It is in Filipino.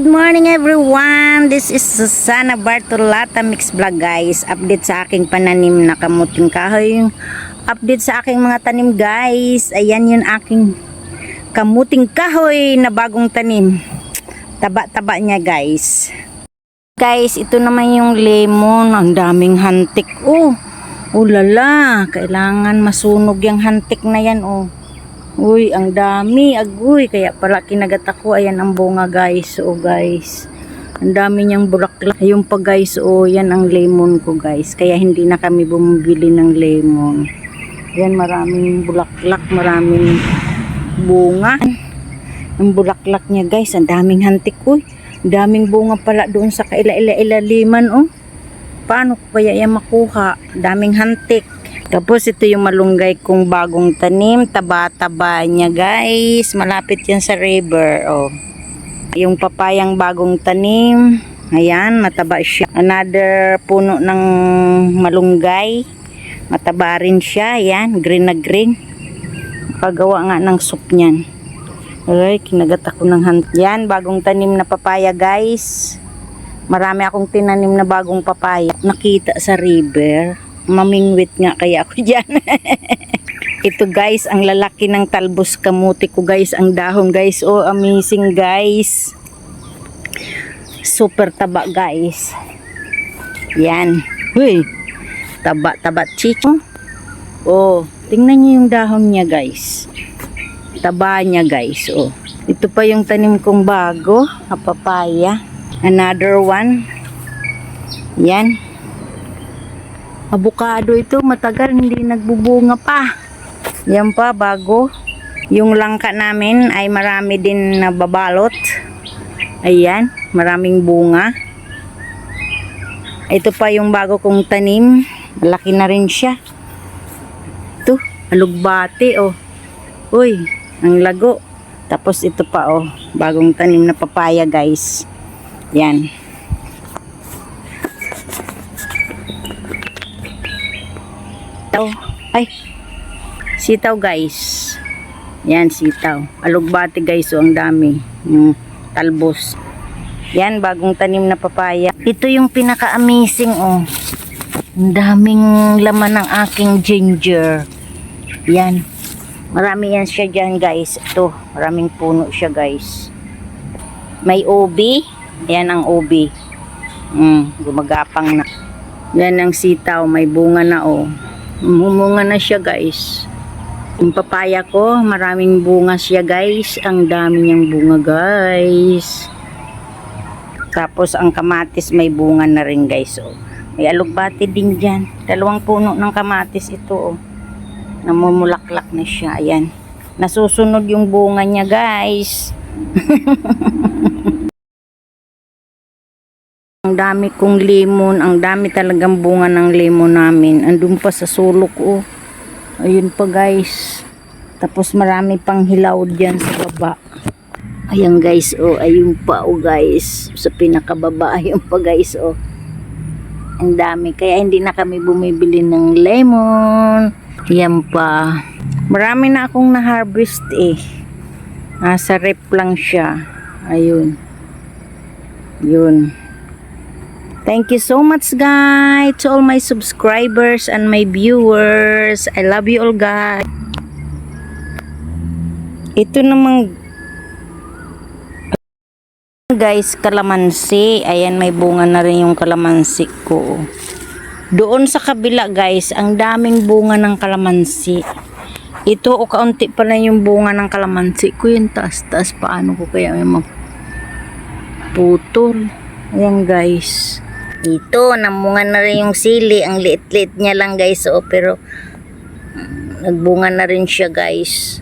good morning everyone. This is Susana Bartolata Mix Vlog guys. Update sa aking pananim na kamuting kahoy. Update sa aking mga tanim guys. Ayan yung aking kamuting kahoy na bagong tanim. Taba-taba niya guys. Guys, ito naman yung lemon. Ang daming hantik. Oh, ulala. Kailangan masunog yung hantik na yan oh. Uy, ang dami, agoy. Kaya pala kinagat ako. Ayan ang bunga guys. Oh guys. Ang dami niyang bulaklak. Ayun pa guys. Oh, yan ang lemon ko guys. Kaya hindi na kami bumibili ng lemon. Ayan, maraming bulaklak. Maraming bunga. Ang bulaklak niya guys. Ang daming hantik. Uy, ang daming bunga pala doon sa kaila-ilaliman. Oh, paano ko kaya yan makuha? Daming hantik. Tapos ito yung malunggay kong bagong tanim. Taba-taba niya guys. Malapit yan sa river. Oh. Yung papayang bagong tanim. Ayan, mataba siya. Another puno ng malunggay. Mataba rin siya. Ayan, green na green. Pagawa nga ng soup niyan. Ay, kinagat ako ng hand. Yan, bagong tanim na papaya guys. Marami akong tinanim na bagong papaya. Nakita sa river. Mamingwit nga kaya ako dyan. Ito guys, ang lalaki ng talbos kamuti ko guys. Ang dahon guys. Oh, amazing guys. Super taba guys. Yan. Huy. Taba-taba chicho. Oh, tingnan niyo yung dahon niya guys. Taba niya guys. Oh. Ito pa yung tanim kong bago. Papaya. Another one. Yan. Avocado ito, matagal hindi nagbubunga pa. Yan pa, bago. Yung langka namin ay marami din nababalot. Ayan, maraming bunga. Ito pa yung bago kong tanim. Malaki na rin siya. Ito, alugbati oh. Uy, ang lago. Tapos ito pa oh, bagong tanim na papaya guys. Yan. Ay, sitaw guys. Yan, sitaw. Alugbati guys, oh, ang dami. Talbos. Yan, bagong tanim na papaya. Ito yung pinaka-amazing, oh. Ang daming laman ng aking ginger. Yan. Marami yan siya dyan guys. Ito, maraming puno siya guys. May ubi. Yan ang ubi. Gumagapang na. Yan ang sitaw, may bunga na, oh. Mumunga na siya guys. Yung papaya ko, maraming bunga siya guys. Ang dami niyang bunga guys. Tapos ang kamatis may bunga na rin guys. Oh. May alugbati din dyan. 2 puno ng kamatis ito. Oh. Namumulaklak na siya. Ayan. Nasusunod yung bunga niya guys. Ang dami kong lemon, ang dami talagang bunga ng lemon namin. Andun pa sa sulok oh. Ayun pa guys. Tapos marami pang hilaw diyan sa baba. Ayan guys oh, ayun pa oh guys. Sa pinakababa ayun pa guys oh. Ang dami, kaya hindi na kami bumibili ng lemon. Ayan pa. Marami na akong na-harvest eh. Nasa rep lang siya. Ayun. Yun. Thank you so much guys to all my subscribers and my viewers. I love you all guys. Ito namang guys, kalamansi. Ayan, may bunga na rin yung kalamansi ko. Doon sa kabila guys, ang daming bunga ng kalamansi. Ito o kaunti pa lang yung bunga ng kalamansi ko. Yung taas-taas, paano ko kaya may maputol. Ayan guys. Ito, namunga na rin yung sili. Ang liit-liit niya lang guys. Oh, pero nagbunga na rin siya guys.